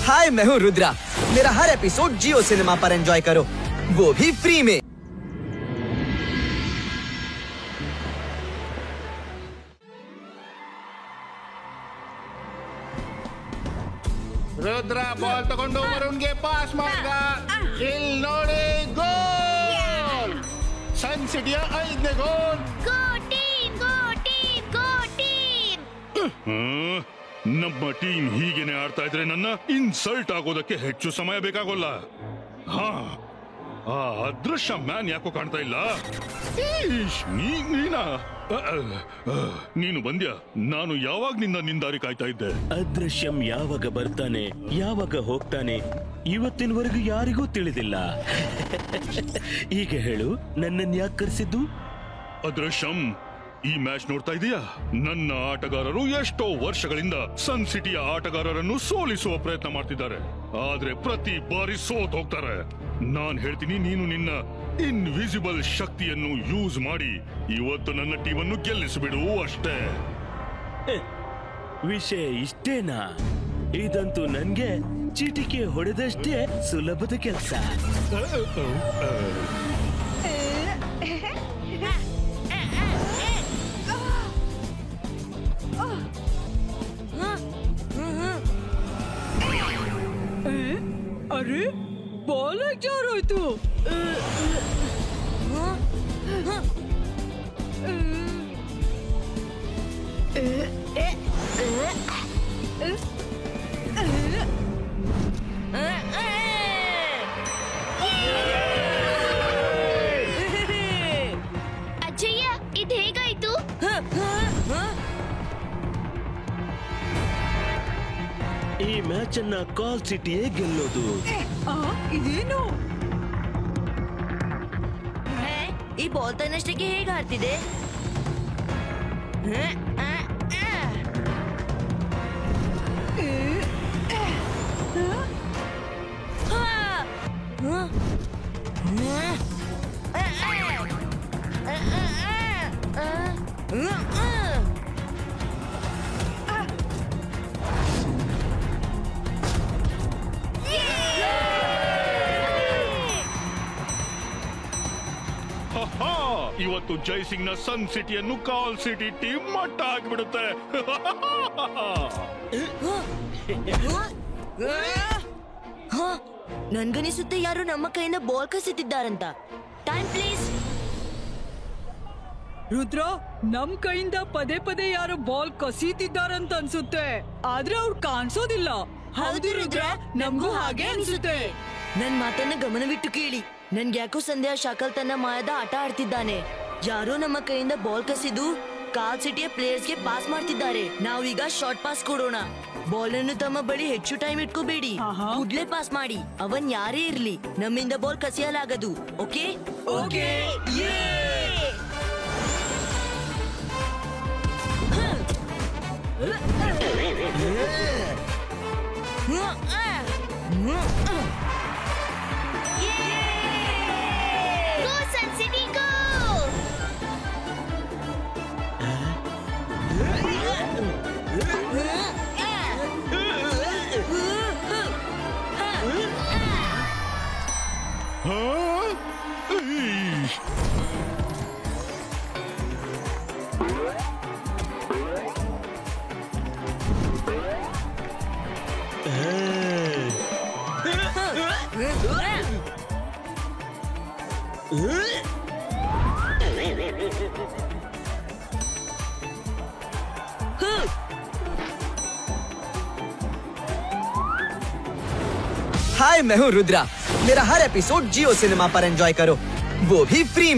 हाय, मैं हूँ रुद्रा। मेरा हर एपिसोड जियो सिनेमा पर एंजॉय करो, वो भी फ्री में। रुद्रा बॉल तಗೊಂಡು ವರುಣ್ಗೆ ಪಾಸ್ ಮಾಡ್ದ. ಇಲ್ಲಿ ನೋಡಿ ಗೋಲ್. ಸನ್ ಸಿಟಿಯ 5ನೇ ಗೋಲ್. ನಮ್ಮ ಟೀಮ್ ಹೀಗೇನೆ ಆಡ್ತಾ ಇದ್ರೆ ನನ್ನ ಇನ್ಸಲ್ಟ್ ಆಗೋದಕ್ಕೆ ಹೆಚ್ಚು ಸಮಯ ಬೇಕಾಗೋಲ್ಲ. ಹಾ, ಆ ಅದೃಶ್ಯ ಮ್ಯಾನ್ ಯಾಕೋ ಕಾಣ್ತಾ ಇಲ್ಲ. ನೀನು ಬಂದ್ಯಾ? ನಾನು ಯಾವಾಗ ನಿನ್ನ ದಾರಿ ಕಾಯ್ತಾ ಇದ್ದೆ. ಅದೃಶ್ಯಂ ಯಾವಾಗ ಬರ್ತಾನೆ, ಯಾವಾಗ ಹೋಗ್ತಾನೆ, ಇವತ್ತಿನವರೆಗೂ ಯಾರಿಗೂ ತಿಳಿದಿಲ್ಲ. ಈಗ ಹೇಳು, ನನ್ನನ್ನು ಯಾಕೆ ಕರೆಸಿದ್ದು? ಅದೃಶ್ಯಂ, ಈ ಮ್ಯಾಚ್ ನೋಡ್ತಾ ಇದೀಯಾ? ನನ್ನ ಆಟಗಾರರು ಎಷ್ಟೋ ವರ್ಷಗಳಿಂದ ಸನ್ ಸಿಟಿಯ ಆಟಗಾರರನ್ನು ಸೋಲಿಸುವ ಪ್ರಯತ್ನ ಮಾಡ್ತಿದ್ದಾರೆ, ಆದ್ರೆ ಪ್ರತಿ ಬಾರಿ ಸೋತ್ ಹೋಗ್ತಾರೆ. ನಾನ್ ಹೇಳ್ತೀನಿ, ನೀನು ನಿನ್ನ ಇನ್ವಿಸಿಬಲ್ ಶಕ್ತಿಯನ್ನು ಯೂಸ್ ಮಾಡಿ ಇವತ್ತು ನನ್ನ ಟೀಮ್ ಅನ್ನು ಗೆಲ್ಲಿಸಿಬಿಡು ಅಷ್ಟೇ. ವಿಷಯ ಇಷ್ಟೇನಾ? ಇದಂತೂ ನನ್ಗೆ ಚೀಟಿಕೆ ಹೊಡೆದಷ್ಟೇ ಸುಲಭದ ಕೆಲಸ. अरे बॉल जा रही तू? ಅಜ್ಜಯ್ಯ, ಇದು ಹೇಗಾಯ್ತು? ಈ ಮ್ಯಾಚ್ ಅನ್ನ ಕಾಲ್ ಸಿಟಿಯೇ ಗೆಲ್ಲೋದು. ಇದೇನು? ಈ ಬಾಲ್ ತನ್ನಷ್ಟಕ್ಕೆ ಹೇಗೆ ಆಡ್ತಿದೆ? ಇವತ್ತು ಜೈಸಿಂಗ್ ನ ಸನ್ ಸಿಟಿಯನ್ನು ಕಾಲ್ ಸಿಟಿ ಟೀಮ್ ಮಟ್ಟ ಹಾಕಿಬಿಡುತ್ತೆ. ನನ್ಗನಿಸುತ್ತೆ ಯಾರು ನಮ್ಮ ಕೈಯಿಂದ ಬಾಲ್ ಕಸಿತಿದ್ದಾರಂತ. Time please. ರುದ್ರ, ನಮ್ ಕೈಯಿಂದ ಪದೇ ಪದೇ ಯಾರು ಬಾಲ್ ಕಸೀತಿದ್ದಾರಂತ ಅನ್ಸುತ್ತೆ, ಆದ್ರೆ ಅವ್ರು ಕಾಣಿಸೋದಿಲ್ಲ. ಹೌದು ರುದ್ರ, ನಮ್ಗೂ ಹಾಗೆ ಅನ್ಸುತ್ತೆ. ನನ್ ಮಾತನ್ನ ಗಮನವಿಟ್ಟು ಕೇಳಿ. ನನ್ಗೆ ಯಾಕೋ ಸಂದೇಹ ಶಾಕಲ್ ತನ್ನ ಮಾಯದ ಆಟ ಆಡ್ತಿದ್ದಾನೆ. ಯಾರೋ ನಮ್ಮ ಕೈಯಿಂದ ಬಾಲ್ ಕಸಿದು ಕಾಲ್ ಸಿಟಿಯ ಪ್ಲೇಯರ್ಸ್ಗೆ ಪಾಸ್ ಮಾಡ್ತಿದ್ದಾರೆ. ನಾವೀಗ ಶಾರ್ಟ್ ಪಾಸ್ ಕೊಡೋಣ. ಬಾಲ್ ಅನ್ನು ತಮ್ಮ ಬಳಿ ಹೆಚ್ಚು ಟೈಮ್ ಇಟ್ಕೋಬೇಡಿ, ಕೂಡ್ಲೆ ಪಾಸ್ ಮಾಡಿ. ಅವನ್ ಯಾರೇ ಇರ್ಲಿ, ನಮ್ಮಿಂದ ಬಾಲ್ ಕಸಿಯಲಾಗದು. ಓಕೆ? ಓಕೆ. हाय, मैं हूँ रुद्रा। मेरा हर एपिसोड जियो सिनेमा पर एंजॉय करो, वो भी फ्री में।